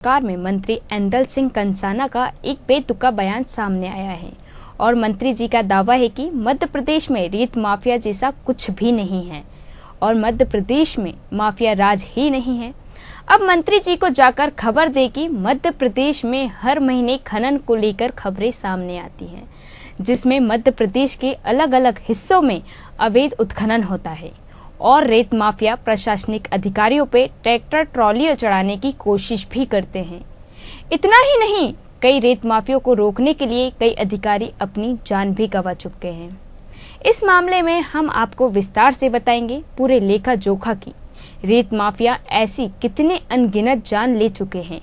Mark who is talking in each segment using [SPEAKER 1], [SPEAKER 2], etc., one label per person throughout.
[SPEAKER 1] सरकार में मंत्री ऐंदल सिंह कंसाना का एक बेतुका बयान सामने आया है और मंत्री जी का दावा है कि मध्य प्रदेश में रेत माफिया जैसा कुछ भी नहीं है और मध्य प्रदेश में माफिया राज ही नहीं है। अब मंत्री जी को जाकर खबर दे कि मध्य प्रदेश में हर महीने खनन को लेकर खबरें सामने आती हैं, जिसमें मध्य प्रदेश के अलग अलग हिस्सों में अवैध उत्खनन होता है और रेत माफिया प्रशासनिक अधिकारियों पे ट्रैक्टर ट्रॉलियों चढ़ाने की कोशिश भी करते हैं। इतना ही नहीं, कई रेत माफियों को रोकने के लिए कई अधिकारी अपनी जान भी गंवा चुके हैं। इस मामले में हम आपको विस्तार से बताएंगे पूरे लेखा जोखा की रेत माफिया ऐसी कितने अनगिनत जान ले चुके हैं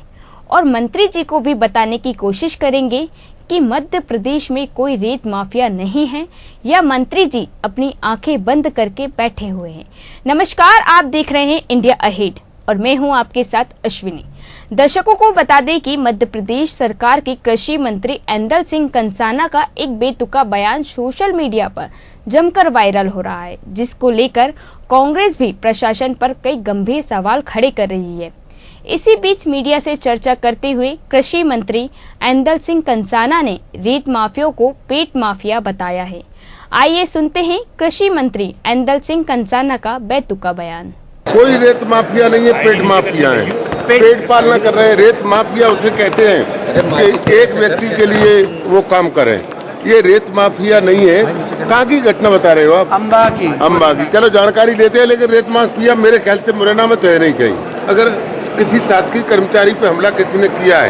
[SPEAKER 1] और मंत्री जी को भी बताने की कोशिश करेंगे कि मध्य प्रदेश में कोई रेत माफिया नहीं है या मंत्री जी अपनी आंखें बंद करके बैठे हुए हैं। नमस्कार, आप देख रहे हैं इंडिया अहेड और मैं हूं आपके साथ अश्विनी। दर्शकों को बता दें कि मध्य प्रदेश सरकार के कृषि मंत्री ऐंदल सिंह कंसाना का एक बेतुका बयान सोशल मीडिया पर जमकर वायरल हो रहा है, जिसको लेकर कांग्रेस भी प्रशासन पर कई गंभीर सवाल खड़े कर रही है। इसी बीच मीडिया से चर्चा करते हुए कृषि मंत्री ऐंदल सिंह कंसाना ने रेत माफिया को पेट माफिया बताया है। आइए सुनते हैं कृषि मंत्री ऐंदल सिंह कंसाना का बेतुका बयान।
[SPEAKER 2] कोई रेत माफिया नहीं है, पेट माफिया है। पेट पालना कर रहे हैं। रेत माफिया उसे कहते हैं कि एक व्यक्ति के लिए वो काम करे। ये रेत माफिया नहीं है। कहाँ की घटना बता रहे हो आप? अम्बा की। चलो जानकारी लेते हैं, लेकिन रेत माफिया मेरे ख्याल से मुरैना में तो है नहीं कहीं। अगर किसी शासकीय कर्मचारी पे हमला किसी ने किया है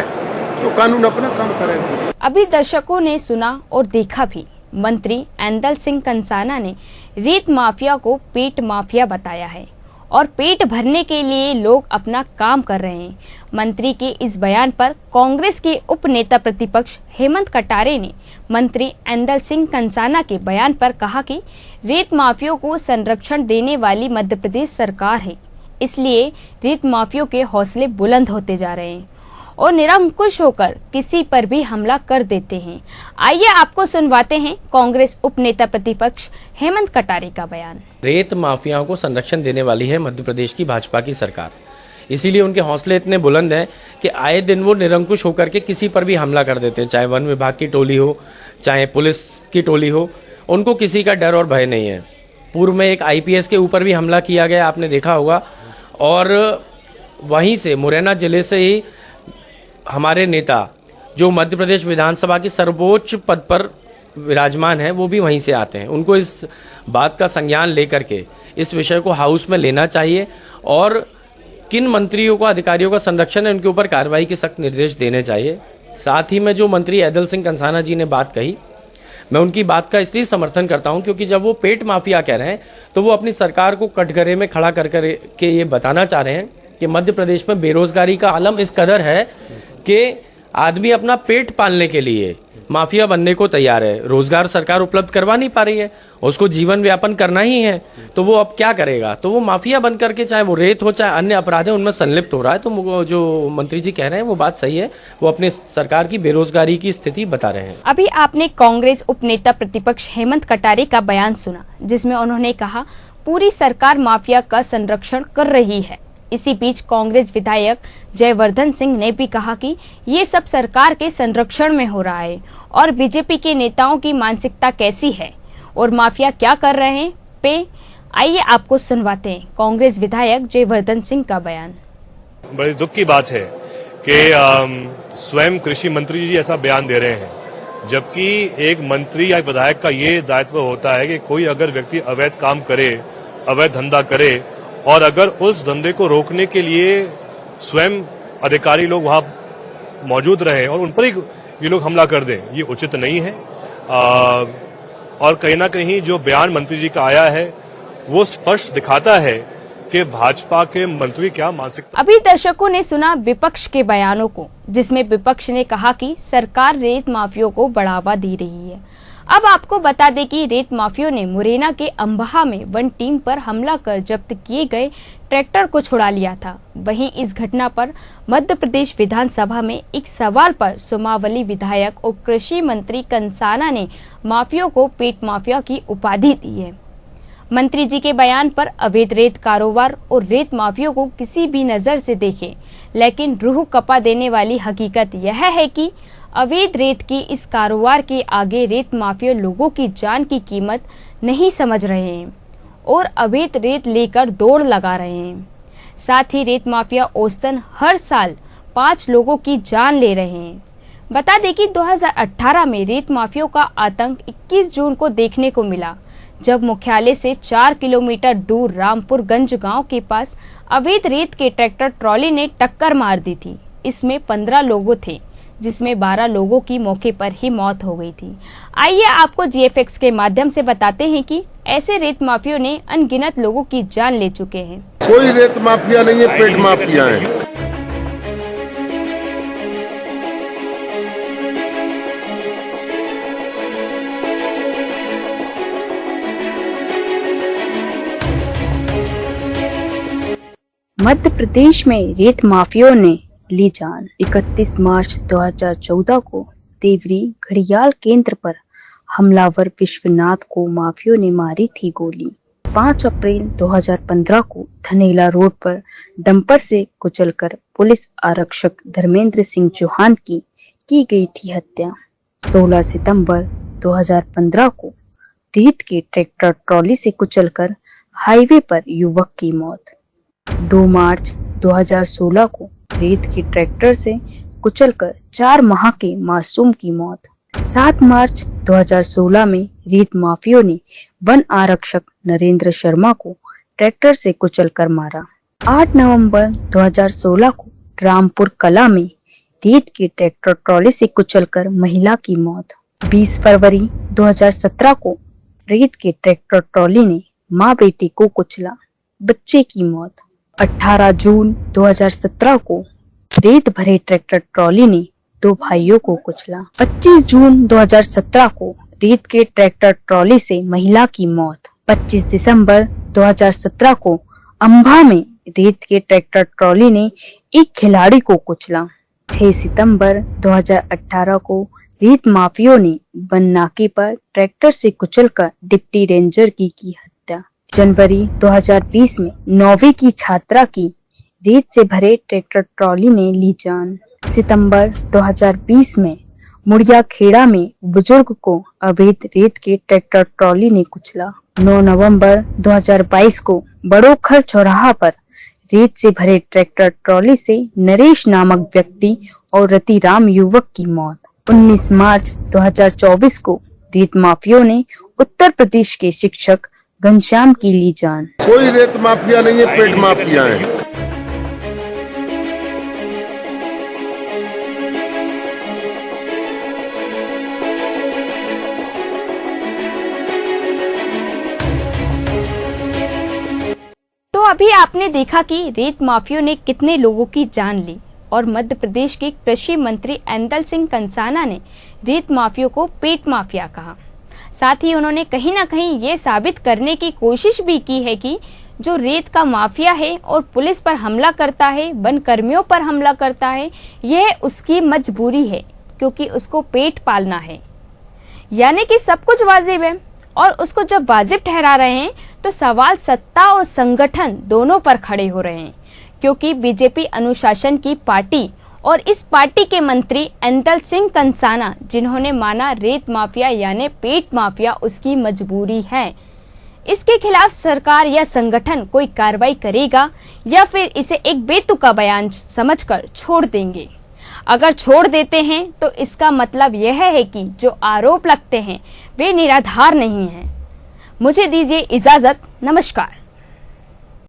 [SPEAKER 2] तो कानून अपना काम करेगा।
[SPEAKER 1] अभी दर्शकों ने सुना और देखा भी, मंत्री ऐंदल सिंह कंसाना ने रेत माफिया को पेट माफिया बताया है और पेट भरने के लिए लोग अपना काम कर रहे हैं। मंत्री के इस बयान पर कांग्रेस के उप नेता प्रतिपक्ष हेमंत कटारे ने मंत्री ऐंदल सिंह कंसाना के बयान पर कहा कि रेत माफियों को संरक्षण देने वाली मध्य प्रदेश सरकार है, इसलिए रेत माफियों के हौसले बुलंद होते जा रहे हैं और निरंकुश होकर किसी पर भी हमला कर देते हैं। आइए आपको सुनवाते हैं कांग्रेस उप नेता प्रतिपक्ष हेमंत कटारे का बयान।
[SPEAKER 3] रेत माफियाओं को संरक्षण देने वाली है मध्य प्रदेश की भाजपा की सरकार, इसीलिए उनके हौसले इतने बुलंद हैं कि आए दिन वो निरंकुश होकर के किसी पर भी हमला कर देते हैं, चाहे वन विभाग की टोली हो, चाहे पुलिस की टोली हो। उनको किसी का डर और भय नहीं है। पूर्व में एक IPS के ऊपर भी हमला किया गया, आपने देखा होगा, और वहीं से मुरैना जिले से ही हमारे नेता जो मध्य प्रदेश विधानसभा की सर्वोच्च पद पर विराजमान है, वो भी वहीं से आते हैं। उनको इस बात का संज्ञान लेकर के इस विषय को हाउस में लेना चाहिए और किन मंत्रियों को, अधिकारियों का संरक्षण है, उनके ऊपर कार्रवाई के सख्त निर्देश देने चाहिए। साथ ही में जो मंत्री ऐंदल सिंह कंसाना जी ने बात कही, मैं उनकी बात का इसलिए समर्थन करता हूं क्योंकि जब वो पेट माफिया कह रहे हैं तो वो अपनी सरकार को कटघरे में खड़ा कर के ये बताना चाह रहे हैं कि मध्य प्रदेश में बेरोजगारी का आलम इस कदर है कि आदमी अपना पेट पालने के लिए माफिया बनने को तैयार है। रोजगार सरकार उपलब्ध करवा नहीं पा रही है, उसको जीवन व्यापन करना ही है, तो वो अब क्या करेगा? तो वो माफिया बन करके, चाहे वो रेत हो चाहे अन्य अपराध है, उनमें संलिप्त हो रहा है। तो जो मंत्री जी कह रहे हैं वो बात सही है, वो अपने सरकार की बेरोजगारी की स्थिति बता रहे हैं।
[SPEAKER 1] अभी आपने कांग्रेस उप नेता प्रतिपक्ष हेमंत कटारे का बयान सुना, जिसमें उन्होंने कहा पूरी सरकार माफिया का संरक्षण कर रही है। इसी बीच कांग्रेस विधायक जयवर्धन सिंह ने भी कहा कि ये सब सरकार के संरक्षण में हो रहा है और बीजेपी के नेताओं की मानसिकता कैसी है और माफिया क्या कर रहे हैं पे आइए आपको सुनवाते हैं कांग्रेस विधायक जयवर्धन सिंह का बयान।
[SPEAKER 4] बड़ी दुख की बात है कि स्वयं कृषि मंत्री जी ऐसा बयान दे रहे हैं, जबकि एक मंत्री या विधायक का ये दायित्व होता है कि कोई अगर व्यक्ति अवैध काम करे, अवैध धंधा करे और अगर उस धंधे को रोकने के लिए स्वयं अधिकारी लोग वहां मौजूद रहे और उन पर ही ये लोग हमला कर दें, ये उचित नहीं है। और कहीं ना कहीं जो बयान मंत्री जी का आया है वो स्पष्ट दिखाता है कि भाजपा के मंत्री क्या मानसिकता।
[SPEAKER 1] अभी दर्शकों ने सुना विपक्ष के बयानों को, जिसमें विपक्ष ने कहा कि सरकार रेत माफियों को बढ़ावा दे रही है। अब आपको बता दें कि रेत माफियों ने मुरैना के अंबाहा में वन टीम पर हमला कर जब्त किए गए ट्रैक्टर को छुड़ा लिया था। वहीं इस घटना पर मध्य प्रदेश विधानसभा में एक सवाल पर सोमावली विधायक और कृषि मंत्री कंसाना ने माफियों को पेट माफिया की उपाधि दी है। मंत्री जी के बयान पर अवैध रेत कारोबार और रेत माफियों को किसी भी नजर से देखें, लेकिन रूह कपा देने वाली हकीकत यह है कि अवैध रेत की इस कारोबार के आगे रेत माफिया लोगों की जान की कीमत नहीं समझ रहे हैं और अवैध रेत लेकर दौड़ लगा रहे हैं। साथ ही रेत माफिया औसतन हर साल 5 लोगों की जान ले रहे हैं। बता दें कि 2018 में रेत माफियों का आतंक 21 जून को देखने को मिला, जब मुख्यालय से 4 किलोमीटर दूर रामपुरगंज गांव के पास अवैध रेत के ट्रैक्टर ट्रॉली ने टक्कर मार दी थी। इसमें 15 लोग थे, जिसमें 12 लोगों की मौके पर ही मौत हो गई थी। आइए आपको GFX के माध्यम से बताते हैं कि ऐसे रेत माफियों ने अनगिनत लोगों की जान ले चुके हैं।
[SPEAKER 2] कोई रेत माफिया नहीं है, पेट माफिया है।
[SPEAKER 5] मध्य प्रदेश में रेत माफियों ने ली जान। 31 मार्च 2014 को देवरी घड़ियाल केंद्र पर हमलावर विश्वनाथ को माफियों ने मारी थी गोली। 5 अप्रैल 2015 को धनेला रोड पर डंपर से कुचलकर पुलिस आरक्षक धर्मेंद्र सिंह चौहान की गई थी हत्या। 16 सितंबर 2015 को रेत के ट्रैक्टर ट्रॉली से कुचलकर हाईवे पर युवक की मौत। 2 मार्च 2016 को रेत के ट्रैक्टर से कुचलकर 4 माह के मासूम की मौत। 7 मार्च 2016 में रेत माफियों ने वन आरक्षक नरेंद्र शर्मा को ट्रैक्टर से कुचलकर मारा। 8 नवंबर 2016 को रामपुर कला में रेत के ट्रैक्टर ट्रॉली से कुचलकर महिला की मौत। 20 फरवरी 2017 को रेत के ट्रैक्टर ट्रॉली ने मां बेटी को कुचला, बच्चे की मौत। 18 जून 2017 को रेत भरे ट्रैक्टर ट्रॉली ने 2 भाइयों को कुचला। 25 जून 2017 को रेत के ट्रैक्टर ट्रॉली से महिला की मौत। 25 दिसंबर 2017 को अंबा में रेत के ट्रैक्टर ट्रॉली ने एक खिलाड़ी को कुचला। 6 सितंबर 2018 को रेत माफियों ने वन नाके पर ट्रैक्टर से कुचलकर डिप्टी रेंजर की हत्या। जनवरी 2020 में 9वीं की छात्रा की रेत से भरे ट्रैक्टर ट्रॉली ने ली जान। सितंबर 2020 में मुड़िया खेड़ा में बुजुर्ग को अवैध रेत के ट्रैक्टर ट्रॉली ने कुचला। 9 नवंबर 2022 को बड़ोखर चौराहा पर रेत से भरे ट्रैक्टर ट्रॉली से नरेश नामक व्यक्ति और रतिराम युवक की मौत। 19 मार्च 2024 को रेत माफियों ने उत्तर प्रदेश के शिक्षक घनश्याम की ली जान।
[SPEAKER 2] कोई रेत माफिया नहीं है, पेट माफिया है।
[SPEAKER 1] तो अभी आपने देखा कि रेत माफियों ने कितने लोगों की जान ली और मध्य प्रदेश के कृषि मंत्री ऐंदल सिंह कंसाना ने रेत माफियों को पेट माफिया कहा। साथ ही उन्होंने कहीं ना कहीं ये साबित करने की कोशिश भी की है कि जो रेत का माफिया है और पुलिस पर हमला करता है, वन कर्मियों पर हमला करता है, यह उसकी मजबूरी है क्योंकि उसको पेट पालना है। यानी कि सब कुछ वाजिब है और उसको जब वाजिब ठहरा रहे हैं तो सवाल सत्ता और संगठन दोनों पर खड़े हो रहे हैं, क्योंकि बीजेपी अनुशासन की पार्टी और इस पार्टी के मंत्री ऐंदल सिंह कंसाना, जिन्होंने माना रेत माफिया यानी पेट माफिया उसकी मजबूरी है, इसके खिलाफ सरकार या संगठन कोई कार्रवाई करेगा या फिर इसे एक बेतुका बयान समझकर छोड़ देंगे। अगर छोड़ देते हैं तो इसका मतलब यह है कि जो आरोप लगते हैं वे निराधार नहीं हैं। मुझे दीजिए इजाजत। नमस्कार।